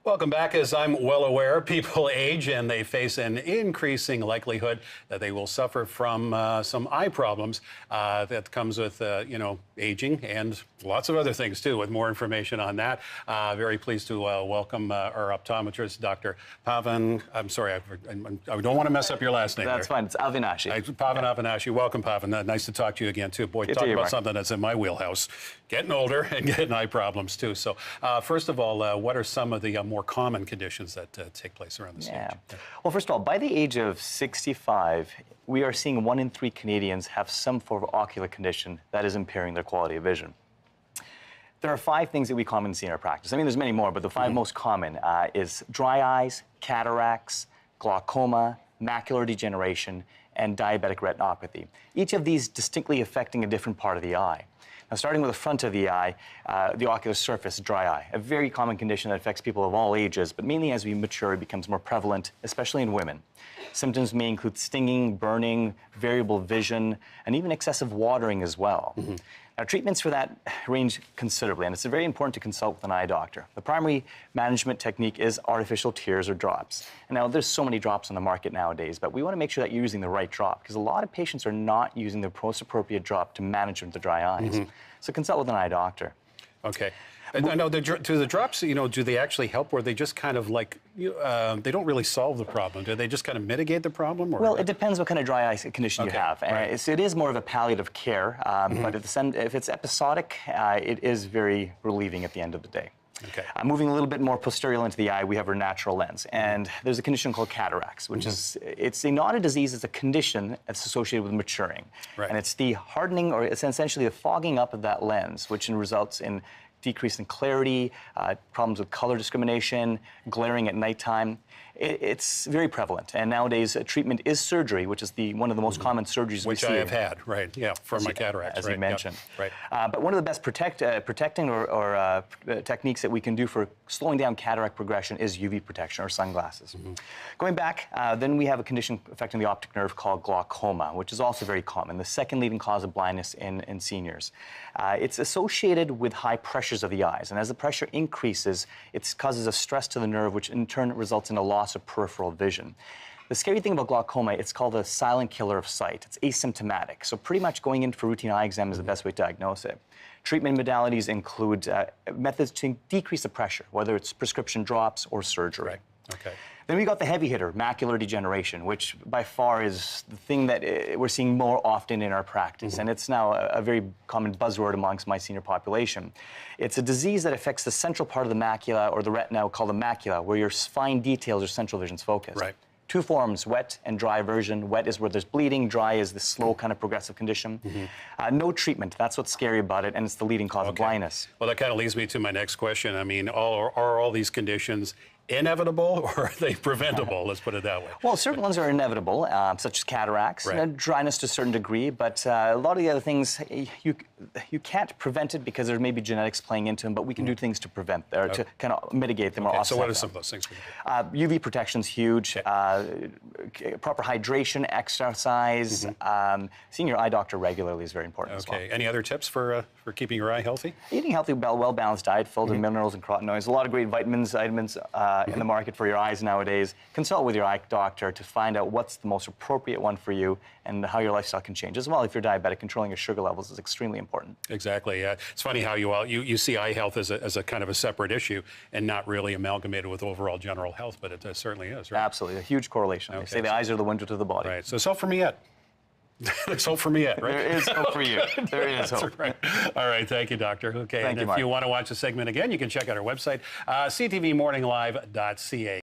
Welcome back. As I'm well aware, people age and they face an increasing likelihood that they will suffer from some eye problems that comes with, aging and lots of other things too. With more information on that, very pleased to welcome our optometrist, Dr. Pavan. I'm sorry, I don't want to mess up your last name. That's fine. It's Avinashi. Pavan Avinashi. Welcome, Pavan. Nice to talk to you again too. Boy, talk about something that's in my wheelhouse. Getting older and getting eye problems too. So, first of all, what are some of the more common conditions that take place around this age? Well, first of all, by the age of 65, we are seeing 1 in 3 Canadians have some form of ocular condition that is impairing their quality of vision. There are 5 things that we commonly see in our practice. I mean, there's many more, but the 5 most common is dry eyes, cataracts, glaucoma, macular degeneration, and diabetic retinopathy. Each of these distinctly affecting a different part of the eye. Now, starting with the front of the eye, the ocular surface, dry eye, a very common condition that affects people of all ages, but mainly as we mature, it becomes more prevalent, especially in women. Symptoms may include stinging, burning, variable vision, and even excessive watering as well. Now, treatments for that range considerably, and it's very important to consult with an eye doctor. The primary management technique is artificial tears or drops. And now, there's so many drops on the market nowadays, but we want to make sure that you're using the right drop, because a lot of patients are not using the most appropriate drop to manage the dry eyes. So consult with an eye doctor. Okay. I know do the drops, do they actually help, or they just kind of like, they don't really solve the problem? Do they just kind of mitigate the problem? Or? Well, it depends what kind of dry eye condition you have. Right. So it is more of a palliative care, but if it's episodic, it is very relieving at the end of the day. Okay. Moving a little bit more posterior into the eye, we have our natural lens. And there's a condition called cataracts, which is, it's not a disease, it's a condition that's associated with maturing. Right. And it's the hardening, or it's essentially the fogging up of that lens, which results in decrease in clarity, problems with color discrimination, glaring at nighttime. It's very prevalent, and nowadays treatment is surgery, which is one of the most common surgeries we see. Which I have had, right? Yeah, for my cataracts, as you mentioned. Yep. Right. But one of the best protecting or techniques that we can do for slowing down cataract progression is UV protection or sunglasses. Going back, then we have a condition affecting the optic nerve called glaucoma, which is also very common, the second leading cause of blindness in seniors. It's associated with high pressures of the eyes, and as the pressure increases, it causes a stress to the nerve, which in turn results in a loss of peripheral vision. The scary thing about glaucoma, it's called the silent killer of sight. It's asymptomatic, so pretty much going in for routine eye exam is the best way to diagnose it. Treatment modalities include methods to decrease the pressure, whether it's prescription drops or surgery. Right. Okay. Then we got the heavy hitter, macular degeneration, which by far is the thing that we're seeing more often in our practice, and it's now a very common buzzword amongst my senior population. It's a disease that affects the central part of the macula or the retina called the macula, wwhere your fine details or central vision is focused. Right. 2 forms, wet and dry version. Wet is where there's bleeding, dry is the slow kind of progressive condition. No treatment, that's what's scary about it, and it's the leading cause of blindness. Well, that kind of leads me to my next question. I mean, are all these conditions inevitable, or are they preventable? Let's put it that way. Well, certain ones are inevitable, such as cataracts, dryness to a certain degree, but a lot of the other things, you can't prevent it because there may be genetics playing into them, but we can do things to prevent, or to kind of mitigate them or offset So what are them. some of those things we can do? UV protection's huge, proper hydration, exercise, seeing your eye doctor regularly is very important as well. Any other tips for keeping your eye healthy? Eating healthy, well-balanced diet filled with minerals and carotenoids. A lot of great vitamins in the market for your eyes nowadays. Consult with your eye doctor to find out what's the most appropriate one for you and how your lifestyle can change. As well, if you're diabetic, controlling your sugar levels is extremely important. Exactly. It's funny how you see eye health as a kind of a separate issue and not really amalgamated with overall general health, but it certainly is, right? Absolutely. A huge correlation. They say the eyes are the window to the body. Right. So it's hope for me yet. There's hope for me yet, right? There is hope for you. There is hope. Right. All right. Thank you, Doctor. Okay. Thank you, if Mark. you want to watch the segment again, you can check out our website, ctvmorninglive.ca.